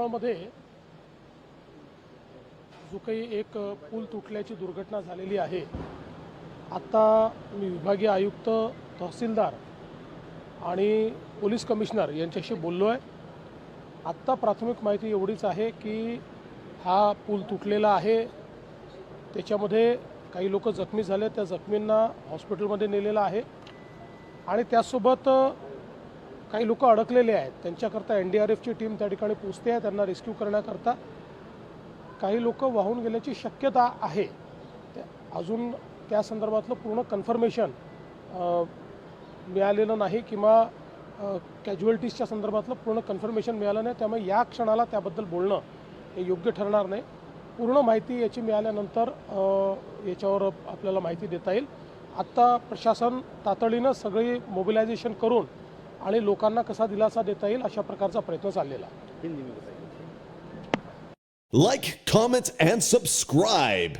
मध्ये जो काही एक पूल तुटल्याची दुर्घटना झालेली आहे, आता मी विभागीय आयुक्त, तहसीलदार आणि पोलीस कमिशनर यांच्याशी बोललो आहे। आत्ता प्राथमिक माहिती एवढीच आहे की हा पूल तुटलेला आहे, त्याच्यामध्ये काही लोक जखमी झाले, त्या जखमींना हॉस्पिटलमध्ये नेलेलं आहे आणि त्यासोबत काही लोक अडकलेले आहेत, त्यांच्याकरता NDRFची टीम त्या ठिकाणी पोहोचते आहे, त्यांना रेस्क्यू करण्याकरता। काही लोक वाहून गेल्याची शक्यता आहे, अजून त्या संदर्भातलं पूर्ण कन्फर्मेशन मिळालेलं नाही किंवा कॅज्युअल्टीजच्या संदर्भातलं पूर्ण कन्फर्मेशन मिळालं नाही, त्यामुळे या क्षणाला त्याबद्दल बोलणं हे योग्य ठरणार नाही। पूर्ण माहिती याची मिळाल्यानंतर याच्यावर आपल्याला माहिती देता येईल। आत्ता प्रशासन तातडीनं सगळी मोबिलायझेशन करून आणि लोकांना कसा दिलासा देता येईल अशा प्रकारचा प्रयत्न चाललेला आहे। Like, comment, and subscribe.